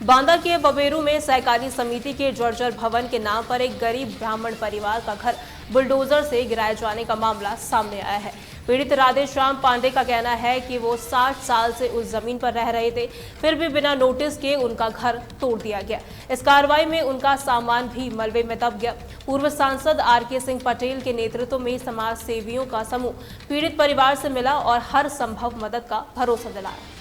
बांदा के बबेरू में सहकारी समिति के जर्जर भवन के नाम पर एक गरीब ब्राह्मण परिवार का घर बुलडोजर से गिराए जाने का मामला सामने आया है। पीड़ित राधेश्याम पांडे का कहना है कि वो 60 साल से उस जमीन पर रह रहे थे, फिर भी बिना नोटिस के उनका घर तोड़ दिया गया। इस कार्रवाई में उनका सामान भी मलबे में दब गया। पूर्व सांसद आर.के. सिंह पटेल के नेतृत्व में समाज सेवियों का समूह पीड़ित परिवार से मिला और हर संभव मदद का भरोसा दिलाया।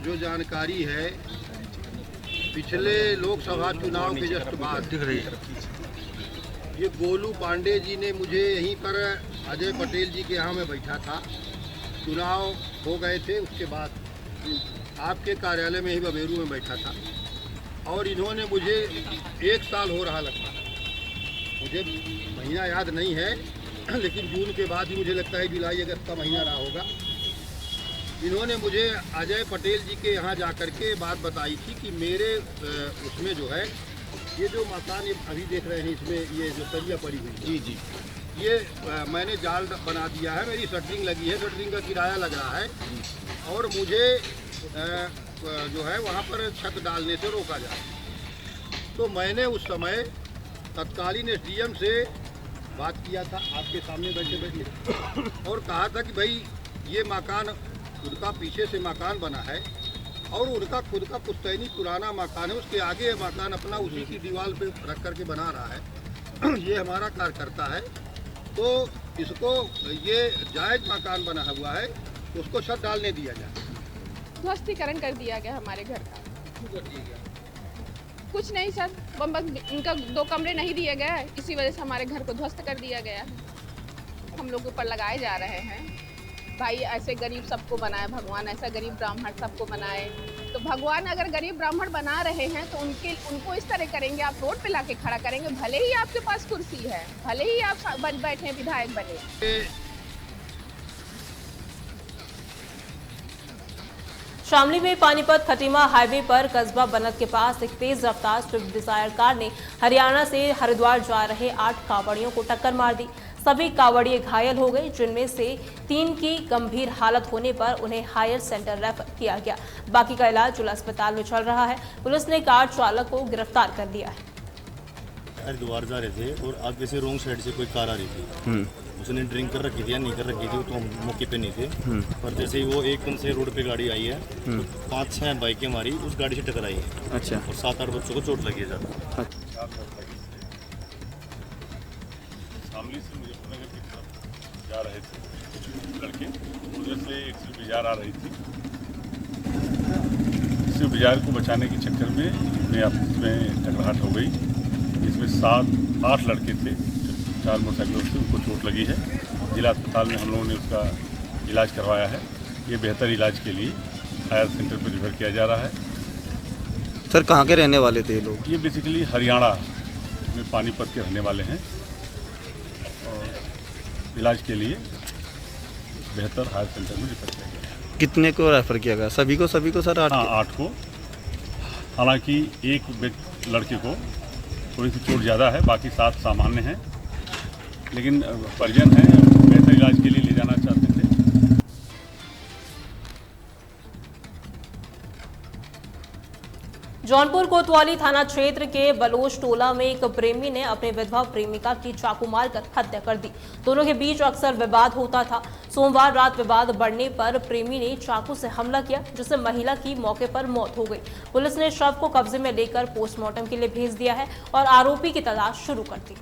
जो जानकारी है, पिछले लोकसभा चुनाव के जस्ट बाद दिख रही है, ये गोलू पांडे जी ने मुझे यहीं पर अजय पटेल जी के यहाँ में बैठा था, चुनाव हो गए थे, उसके बाद आपके कार्यालय में ही बबेरू में बैठा था और इन्होंने मुझे 1 साल हो रहा लगता, मुझे महीना याद नहीं है, लेकिन जून के बाद ही मुझे लगता है जुलाई अगस्त का महीना रहा होगा। इन्होंने मुझे अजय पटेल जी के यहाँ जा कर के बात बताई थी कि मेरे उसमें जो है ये जो मकान ये अभी देख रहे हैं, इसमें ये जो सरिया पड़ी हुई जी ये मैंने जाल बना दिया है, मेरी शटरिंग लगी है, शटरिंग का किराया लग रहा है और मुझे जो है वहाँ पर छत डालने से रोका जाए। तो मैंने उस समय तत्कालीन एसडीएम से बात किया था, आपके सामने बैठे और कहा था कि भाई ये मकान उनका पीछे से मकान बना है और उनका खुद का पुश्तैनी पुराना मकान है, उसके आगे मकान अपना उसी की दीवार पे रख करके बना रहा है। ये हमारा कार्यकर्ता है, तो इसको ये जायज मकान बना हुआ है, तो उसको छत डालने दिया जाए। ध्वस्तीकरण कर दिया गया हमारे घर का। कुछ नहीं सर, बस इनका 2 कमरे नहीं दिए गए, इसी वजह से हमारे घर को ध्वस्त कर दिया गया। हम लोग ऊपर लगाए जा रहे हैं, भाई ऐसे गरीब सबको बनाए भगवान, ऐसा गरीब ब्राह्मण सबको बनाए। तो भगवान अगर गरीब ब्राह्मण बना रहे हैं तो उनको इस तरह करेंगे, आप रोड पे लाके खड़ा करेंगे, भले ही आपके पास कुर्सी है, भले ही आप बैठे विधायक बने। शामली में पानीपत खटीमा हाईवे पर कस्बा बनत के पास एक तेज रफ्तार स्विफ्ट डिजायर कार ने हरियाणा से हरिद्वार जा रहे 8 कांवड़ियों को टक्कर मार दी। सभी कांवड़िए घायल हो गए, जिनमें से 3 की गंभीर हालत होने पर उन्हें हायर सेंटर रेफर किया गया। बाकी का इलाज जिला अस्पताल में चल रहा है। पुलिस ने कार चालक को गिरफ्तार कर लिया है। हरिद्वार जा रहे थे और आगे से रोंग साइड से कोई कार आ रही थी, उसने ड्रिंक कर रखी थी या नहीं कर रखी थी, तो हम मौके पे नहीं थे। पर जैसे ही वो एकदम से रोड पे गाड़ी आई है, तो 5-6 बाइकें हमारी उस गाड़ी से टकराई है। अच्छा। और 7-8 बच्चों को चोट लगी है ज़्यादा। शामली से मुजफ्फरनगर की तरफ जा रहे थे कुछ लड़के, उधर से एक स्विफ्ट डिजायर आ रही थी। स्विफ्ट डिजायर को बचाने के चक्कर में इनमें आपस में टकराहट हो गई। इसमें 7-8 लड़के थे, 4 मोटरसाइकिलों से उनको चोट लगी है। जिला अस्पताल में हम लोगों ने उसका इलाज करवाया है। ये बेहतर इलाज के लिए हायर सेंटर पर रिफर किया जा रहा है। सर कहाँ के रहने वाले थे ये लोग? ये बेसिकली हरियाणा में पानीपत के रहने वाले हैं और इलाज के लिए बेहतर हायर सेंटर में रिफर किया गया। कितने को रेफर किया गया? सभी को सर? 8 को। हालांकि एक लड़के को थोड़ी सी चोट ज़्यादा है, बाकी 7 सामान्य हैं, लेकिन परिजन हैं, बेहतर इलाज के लिए ले जाना चाहते थे। जौनपुर कोतवाली थाना क्षेत्र के बलोच टोला में एक प्रेमी ने अपने विधवा प्रेमिका की चाकू मारकर हत्या कर दी। दोनों के बीच अक्सर विवाद होता था। सोमवार रात विवाद बढ़ने पर प्रेमी ने चाकू से हमला किया, जिससे महिला की मौके पर मौत हो गई। पुलिस ने शव को कब्जे में लेकर पोस्टमार्टम के लिए भेज दिया है और आरोपी की तलाश शुरू कर दी।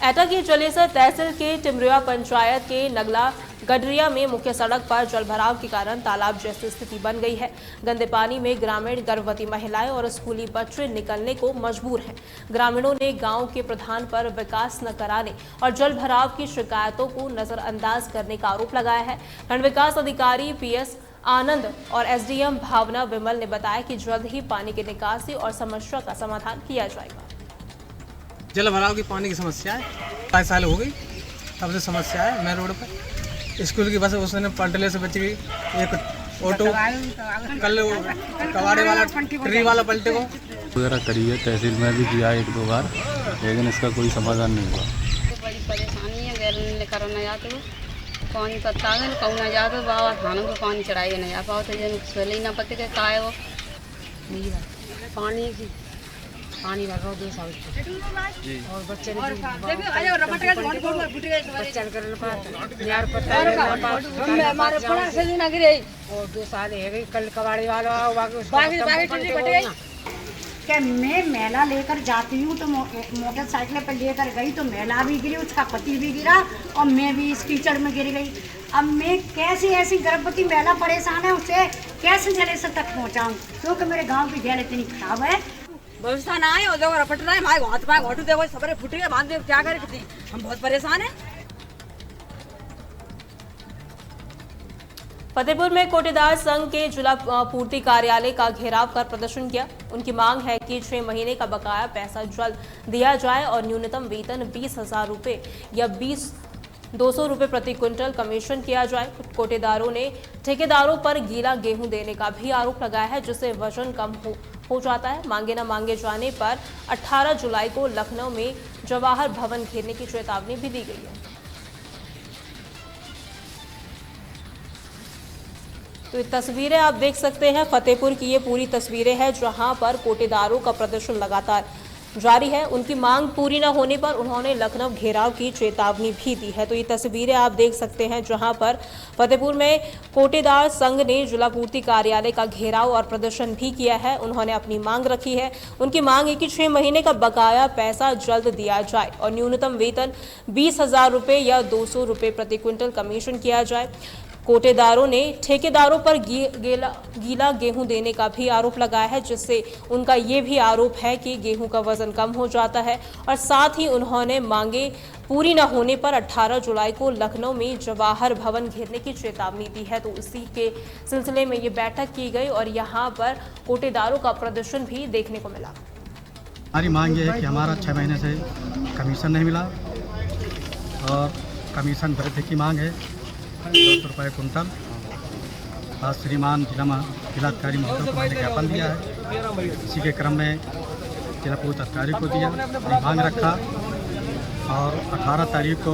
एटा की जलेसर तहसील के टिमरिया पंचायत के नगला गडरिया में मुख्य सड़क पर जलभराव के कारण तालाब जैसी स्थिति बन गई है। गंदे पानी में ग्रामीण, गर्भवती महिलाएं और स्कूली बच्चे निकलने को मजबूर हैं। ग्रामीणों ने गांव के प्रधान पर विकास न कराने और जलभराव की शिकायतों को नजरअंदाज करने का आरोप लगाया है। खंड विकास अधिकारी PS आनंद और SDM भावना विमल ने बताया कि जल्द ही पानी की निकासी और समस्या का समाधान किया जाएगा। जल भराव की पानी की समस्या है, 5 साल हो गई तब से समस्या है। मैं रोड पर स्कूल की बस उसने पलटने से बची गई, एक ऑटो कल कबाड़े वाला ट्री वाला पलटे को वगैरह करी है। तहसील में भी किया 1-2 बार, लेकिन इसका कोई समाधान नहीं हुआ। बड़ी परेशानी है, गैर लेकर आते हुए पानी पत्ता में कहूँ ना जा तो बाबा थानों को पानी चढ़ाइए ना जा पाओ तो जन सोले ना पत्ते के काय वो पानी की पानी भर रहा 2 साल से और बच्चे ने और 2 साल है गई कल कबाड़ी वाला कि मैं मेला लेकर जाती हूँ तो मोटरसाइकिल पर लेकर गई तो मेला भी गिरी, उसका पति भी गिरा और मैं भी इस कीचड़ में गिर गई। अब मैं कैसी ऐसी गर्भवती महिला परेशान है, उसे कैसे जले से तक पहुँचाऊँ, क्योंकि मेरे गांव की जेल इतनी खराब है। व्यवस्था ना है और देखो रपट रहा है हमारे हाथ पाए घोटू देखो सबरे फुट गए बांध दे क्या करे, हम बहुत परेशान हैं। फतेहपुर में कोटेदार संघ के जिला पूर्ति कार्यालय का घेराव कर प्रदर्शन किया। उनकी मांग है कि 6 महीने का बकाया पैसा जल्द दिया जाए और न्यूनतम वेतन 20,000 रुपये या 200 रुपये प्रति क्विंटल कमीशन किया जाए। कोटेदारों ने ठेकेदारों पर गीला गेहूं देने का भी आरोप लगाया है, जिससे वजन कम हो जाता है। मांगे न मांगे जाने पर 18 जुलाई को लखनऊ में जवाहर भवन घेरने की चेतावनी भी दी गई है। तो ये तस्वीरें आप देख सकते हैं, फतेहपुर की ये पूरी तस्वीरें हैं जहां पर कोटेदारों का प्रदर्शन लगातार जारी है। उनकी मांग पूरी न होने पर उन्होंने लखनऊ घेराव की चेतावनी भी दी है। तो ये तस्वीरें आप देख सकते हैं जहां पर फतेहपुर में कोटेदार संघ ने जिला पूर्ति कार्यालय का घेराव और प्रदर्शन भी किया है। उन्होंने अपनी मांग रखी है। उनकी मांग है कि 6 महीने का बकाया पैसा जल्द दिया जाए और न्यूनतम वेतन 20,000 रुपये या 200 रुपये प्रति क्विंटल कमीशन किया जाए। कोटेदारों ने ठेकेदारों पर गीला गेहूं देने का भी आरोप लगाया है, जिससे उनका ये भी आरोप है कि गेहूं का वजन कम हो जाता है। और साथ ही उन्होंने मांगे पूरी न होने पर 18 जुलाई को लखनऊ में जवाहर भवन घेरने की चेतावनी दी है। तो इसी के सिलसिले में ये बैठक की गई और यहाँ पर कोटेदारों का प्रदर्शन भी देखने को मिला। हमारी मांग ये है कि हमारा 6 महीने से कमीशन नहीं मिला और कमीशन वृद्धि की मांग है 200 रुपये कुंटल। आज श्रीमान जिलाधिकारी महोदय को मैंने ज्ञापन दिया है। इसी के क्रम में जिला पूर्ति अधिकारी को दिया, मांग रखा और 18 तारीख को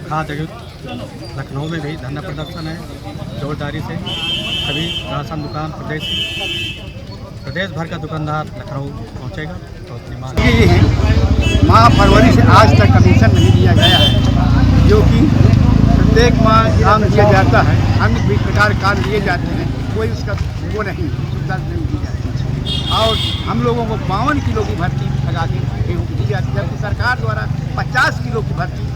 खाद्य आयुक्त लखनऊ में भी धरना प्रदर्शन है जोरदारी से। सभी राशन दुकान प्रदेश भर का दुकानदार लखनऊ पहुंचेगा। तो अपनी मांग ये है, माह फरवरी से आज तक कमीशन नहीं दिया गया है, जो कि प्रत्येक माह काम दिया जाता है, अन्य भी प्रकार काम लिए जाते हैं, कोई उसका वो नहीं सुविधा नहीं दी जाती है। और हम लोगों को 52 किलो की भर्ती लगा के गेहूँ दी जाती है, जबकि सरकार द्वारा 50 किलो की भर्ती।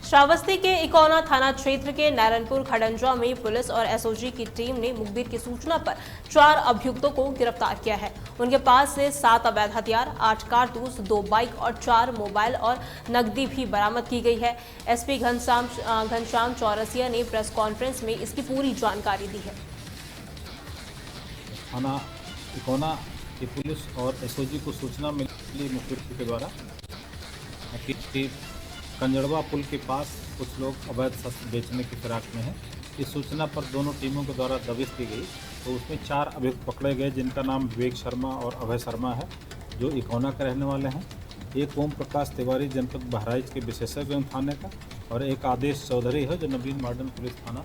श्रावस्ती के इकोना थाना क्षेत्र के नारायणपुर खड़ंजा में पुलिस और एसओजी की टीम ने मुखबिर की सूचना पर 4 अभियुक्तों को गिरफ्तार किया है। उनके पास से 7 अवैध हथियार, 8 कारतूस, 2 बाइक और 4 मोबाइल और नकदी भी बरामद की गई है। एसपी घनश्याम चौरसिया ने प्रेस कॉन्फ्रेंस में इसकी पूरी जानकारी दी है। थाना इकोना की पुलिस और एसओजी को सूचना मिली मुखबिर के द्वारा कि कंजड़वा पुल के पास कुछ लोग अवैध शस्त्र बेचने की फिराक में हैं। इस सूचना पर दोनों टीमों के द्वारा दबिश दी गई, तो उसमें 4 अभियुक्त पकड़े गए, जिनका नाम विवेक शर्मा और अभय शर्मा है, जो इकोना के रहने वाले हैं। एक ओम प्रकाश तिवारी जनपद बहराइच के विशेषज्ञ थाने का और एक आदेश चौधरी है, जो नवीन मॉडर्न पुलिस थाना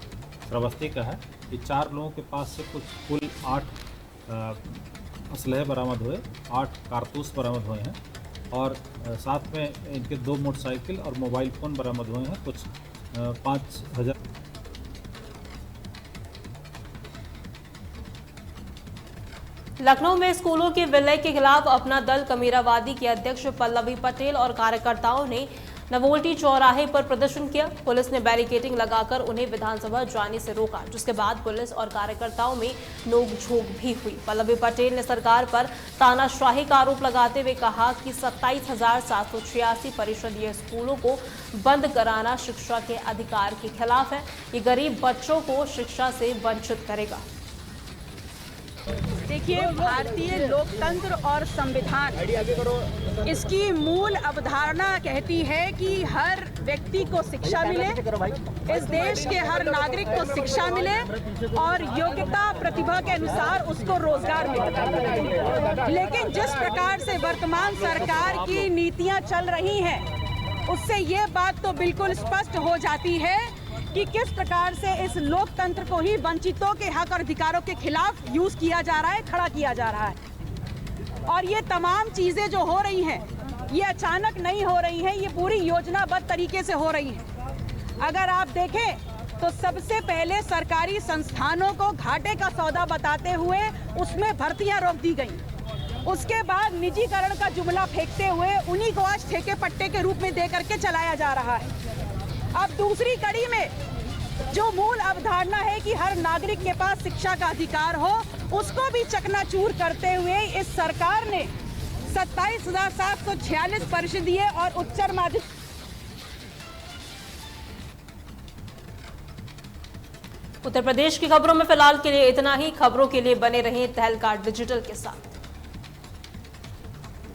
श्रावस्ती का है। ये 4 लोगों के पास से कुल 8 असलहे बरामद हुए, 8 कारतूस बरामद हुए हैं और साथ में इनके 2 मोटरसाइकिल और मोबाइल फ़ोन बरामद हुए हैं। कुछ 5,000 लखनऊ में स्कूलों के विलय के खिलाफ अपना दल कमीरावादी के अध्यक्ष पल्लवी पटेल और कार्यकर्ताओं ने नवोल्टी चौराहे पर प्रदर्शन किया। पुलिस ने बैरिकेडिंग लगाकर उन्हें विधानसभा जाने से रोका, जिसके बाद पुलिस और कार्यकर्ताओं में नोकझोंक भी हुई। पल्लवी पटेल ने सरकार पर तानाशाही का आरोप लगाते हुए कहा कि 27,786 परिषदीय स्कूलों को बंद कराना शिक्षा के अधिकार के खिलाफ है। ये गरीब बच्चों को शिक्षा से वंचित करेगा। देखिए, भारतीय लोकतंत्र और संविधान, इसकी मूल अवधारणा कहती है कि हर व्यक्ति को शिक्षा मिले, इस देश के हर नागरिक को शिक्षा मिले और योग्यता प्रतिभा के अनुसार उसको रोजगार मिले। लेकिन जिस प्रकार से वर्तमान सरकार की नीतियां चल रही हैं, उससे ये बात तो बिल्कुल स्पष्ट हो जाती है कि किस प्रकार से इस लोकतंत्र को ही वंचितों के हक और अधिकारों के खिलाफ यूज किया जा रहा है, खड़ा किया जा रहा है। और ये तमाम चीजें जो हो रही हैं, ये अचानक नहीं हो रही हैं, ये पूरी योजनाबद्ध तरीके से हो रही हैं। अगर आप देखें तो सबसे पहले सरकारी संस्थानों को घाटे का सौदा बताते हुए उसमें भर्तियां रोक दी गई। उसके बाद निजीकरण का जुमला फेंकते हुए उन्हीं को आज ठेके पट्टे के रूप में दे करके चलाया जा रहा है। अब दूसरी कड़ी में जो मूल अवधारणा है कि हर नागरिक के पास शिक्षा का अधिकार हो, उसको भी चकनाचूर करते हुए इस सरकार ने 27,746 परिषदीय और उच्चतर माध्यमिक। उत्तर प्रदेश की खबरों में फिलहाल के लिए इतना ही। खबरों के लिए बने रहें तहलका डिजिटल के साथ।